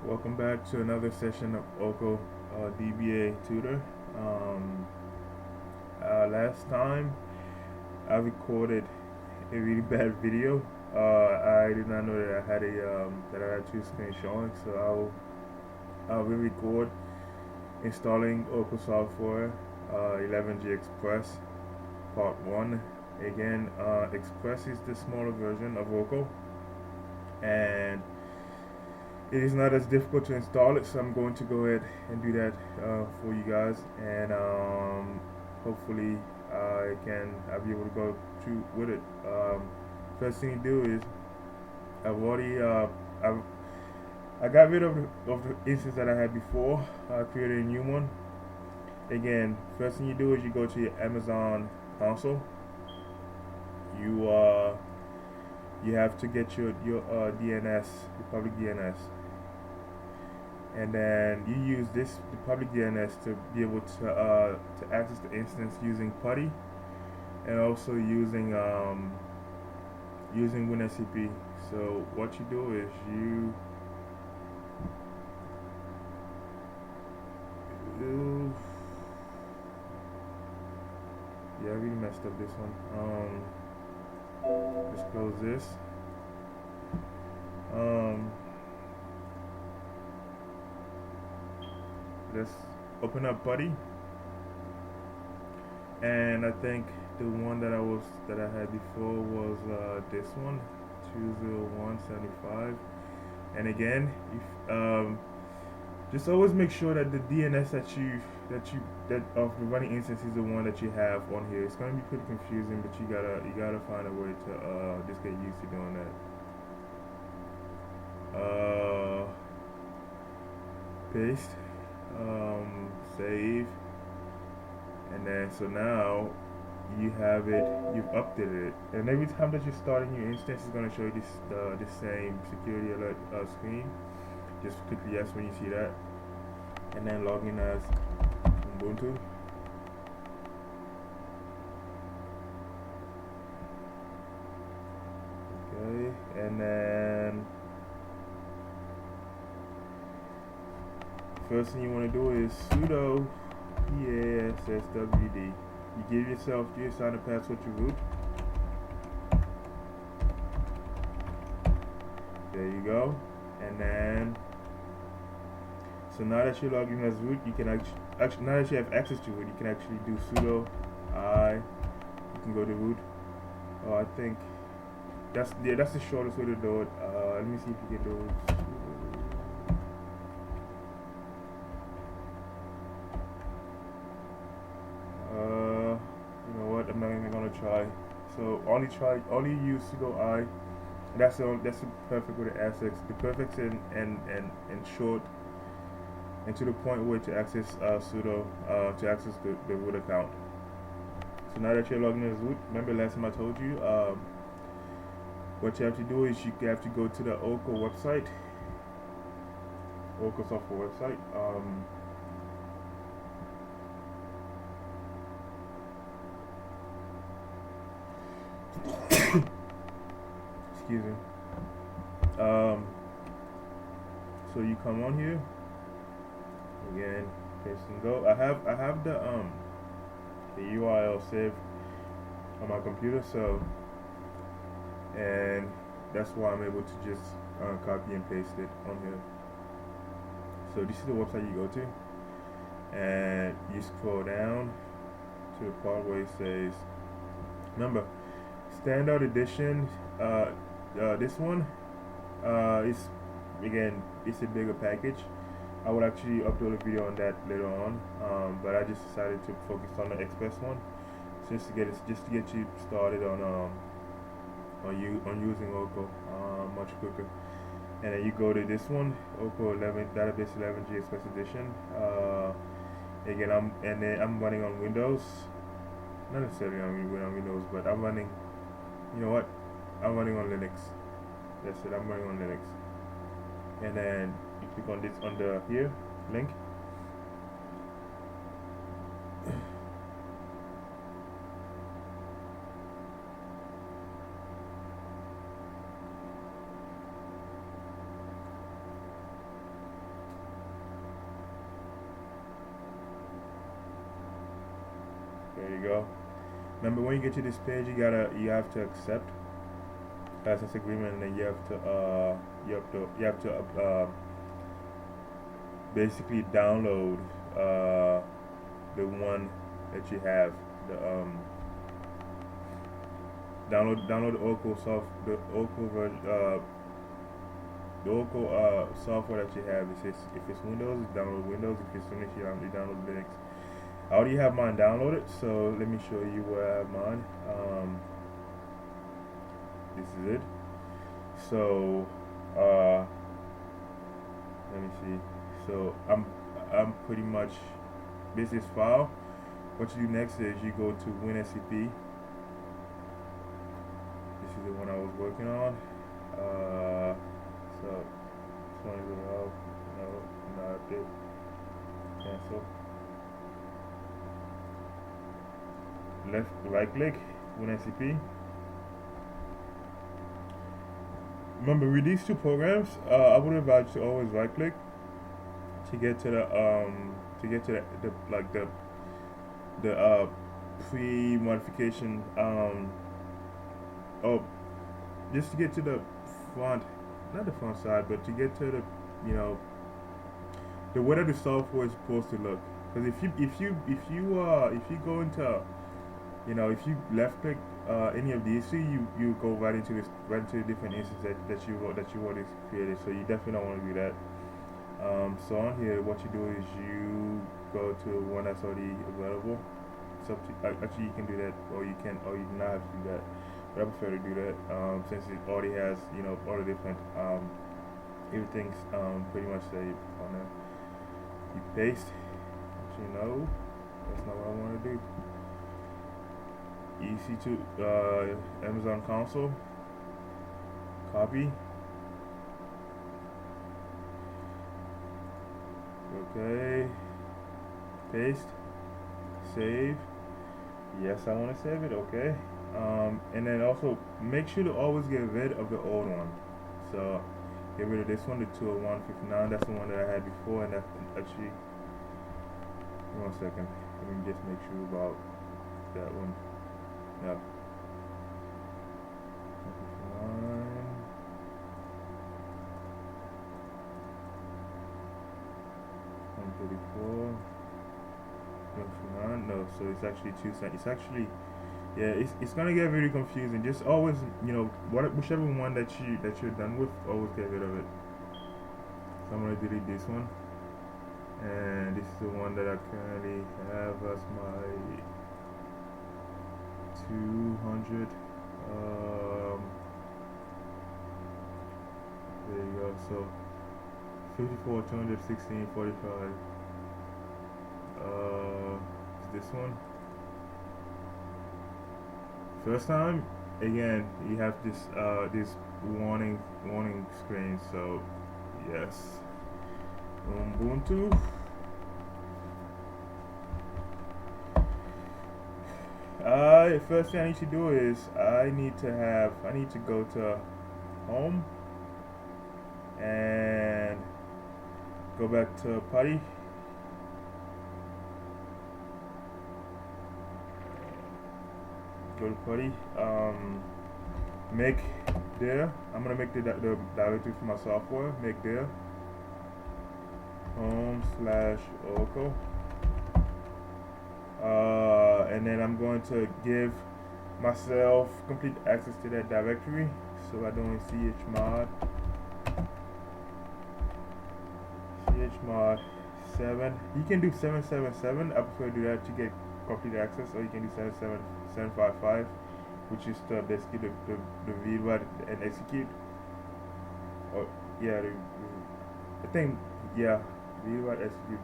Welcome back to another session of Oko DBA Tutor. Um, Last time I recorded a really bad video. I did not know that I had two screens showing, so I'll re-record installing Oko software 11G Express Part 1. Again, Express is the smaller version of Oko, and it is not as difficult to install it, so I'm going to go ahead and do that for you guys, and hopefully I'll be able to go through with it. First thing you do is I've already I've, I got rid of the instance that I had before. I created a new one. Again, first thing you do is you go to your Amazon console. You you have to get your DNS, your public DNS, and then you use this the public DNS to be able to access the instance using PuTTY, and also using WinSCP. So what you do is you yeah, I really messed up this one. Just close this. Um, let's open up PuTTY, and I think the one that I had before was this one, 20175. And again, if just always make sure that the DNS that of the running instance is the one that you have on here. It's gonna be pretty confusing, but you gotta find a way to just get used to doing that. Paste, save, and then so now you have it. You've updated it, and every time that you start a new instance, it's gonna show you this same security alert screen. Just click yes when you see that, and then log in as Ubuntu. Okay, and then first thing you want to do is sudo passwd. You assign a password to root. There you go. And then so now that you're logged in as root, you can actually now that you have access to it, you can actually do sudo I. You can go to root. Oh, I think that's the shortest way to do it. Let me see if you can do it. You know what? I'm not even gonna try. So only use sudo I. That's the perfect way to access. The perfect and short and to the point way to access sudo to access the root account. So now that you're logged in as root, remember last time I told you what you have to do is you have to go to the Oko website, Oko software website. Excuse me. Um, so you come on here again, paste and go. I have the URL saved on my computer, so and that's why I'm able to just copy and paste it on here. So this is the website you go to, and you scroll down to the part where it says, remember, standard edition. This one is again, it's a bigger package. I would actually upload a video on that later on, but I just decided to focus on the Express one, just to get you started on using Oko much quicker. And then you go to this one, Oko 11 Database 11G Express Edition. Again, I'm running on Windows, not necessarily on Windows, but I'm running. You know what? I'm running on Linux. That's it. I'm running on Linux. And then you click on this on the here link. There you go. Remember, when you get to this page, you have to accept license agreement, and then you have to basically download the one that you have. The download the Oracle software that you have. If it's Windows, download Windows. If it's Linux, you download Linux. I already have mine downloaded, so let me show you where I have mine. This is it. So let me see. So I'm pretty much, this is file. What you do next is you go to WinSCP. This is the one I was working on. So this one is no, not update. Cancel. Right click, WinSCP. Remember, with these two programs, I would advise you to always right click to get to the pre-modification just to get to the front, not the front side, but to get to the, the way that the software is supposed to look. Because if you go into, if you left click any of these two, you go right into the different instances that you want to create. So you definitely don't want to do that. So on here, what you do is you go to one that's already available. Actually, you can do that, or you do not have to do that. But I prefer to do that since it already has, all the different everything's pretty much saved on there. You paste, but that's not what I want to do. EC2 Amazon console, copy. Okay, paste, save. Yes, I want to save it. Okay, and then also make sure to always get rid of the old one. So get rid of this one, the 201.59. That's the one that I had before, and that's actually. 1 second. Let me just make sure about that one. No. 134. 159. No, so it's actually 2 cents. It's actually, yeah, it's gonna get very confusing. Just always, whichever one that you're done with, always get rid of it. So I'm gonna delete this one, and this is the one that I currently have as my 200. There you go. So 54, 216, 45. Is this one? First time, again, you have this warning screen. So yes, Ubuntu. First thing I need to do is I need to go to home and go back to PuTTY. Go to PuTTY. Make there. I'm gonna make the directory for my software. Make there. home/Oracle. And then I'm going to give myself complete access to that directory. So by doing chmod 7. You can do 777. I prefer to do that to get complete access, or you can do 755, which is basically the read, write, and execute. Or yeah, I think read, write, execute.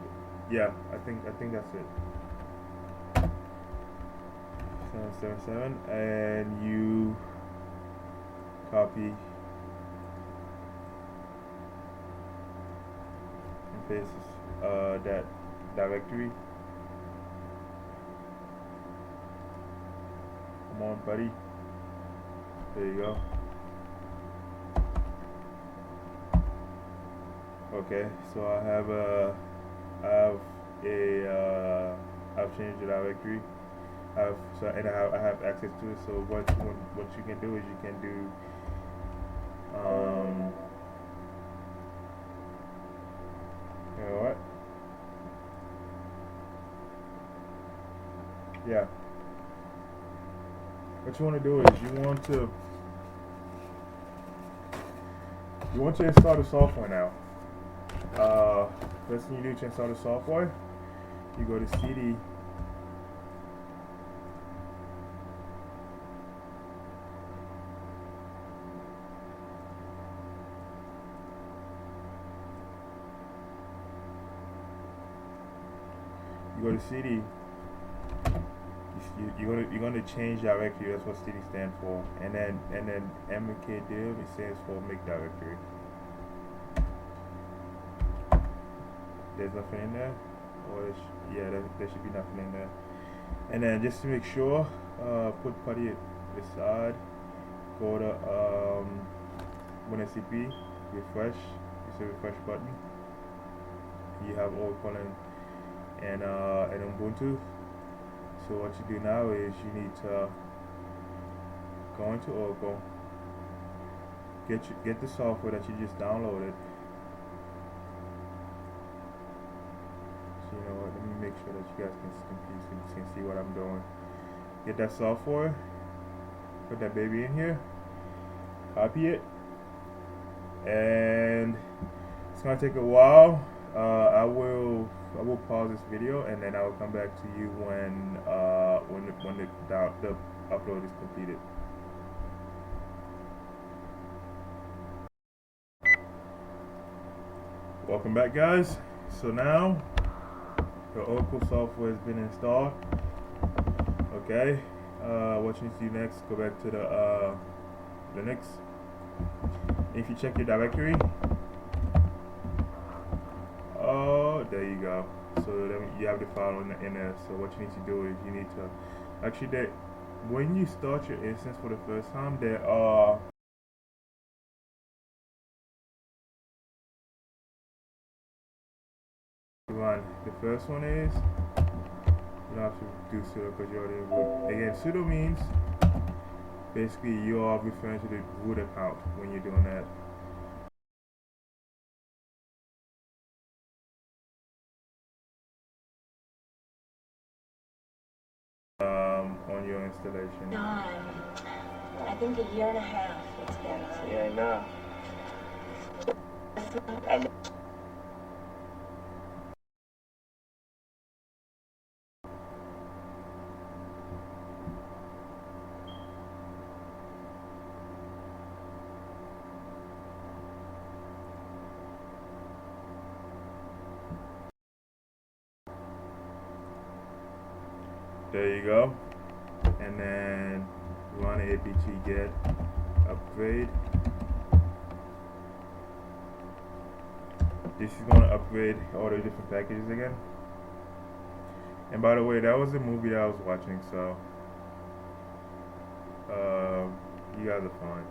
Yeah, I think that's it. 777, and you copy and paste that directory. Come on, buddy. There you go. Okay, so I've changed the directory. I have access to it. So what you can do is you can do you know what? Yeah. What you want to do is you want to install the software now. First thing you do to install the software, you go to CD. You go to CD. You're gonna change directory. That's what CD stands for. And then mkdiv, it stands for make directory. There's nothing in there, or yeah, there should be nothing in there. And then just to make sure, put PuTTY aside. Go to WinSCP, refresh. It's a refresh button. You have Oracle and Ubuntu. So what you do now is you need to go into Oracle, get the software that you just downloaded. So you know what? Let me make sure that you guys can see what I'm doing. Get that software, put that baby in here, copy it, and it's gonna take a while. I will pause this video and then I will come back to you when the upload is completed. Welcome back, guys. So now the Oracle software has been installed. Okay. What you need to do next? Go back to the Linux. If you check your directory. Oh, there you go. So then you have the file in there. So what you need to do is you need to actually when you start your instance for the first time, there are the first one is you don't have to do sudo because you already root. Again, sudo means basically you are referring to the root account when you're doing that. On your installation. I think a year and a half it's been. Yeah, I know. There you go. And then run apt get upgrade. This is going to upgrade all the different packages again. And by the way, that was the movie that I was watching, so you guys are fine.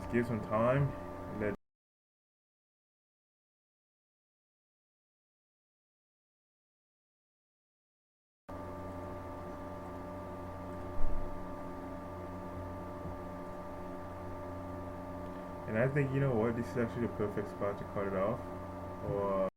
Just give some time. Let And I think, you know what, this is actually the perfect spot to cut it off. Or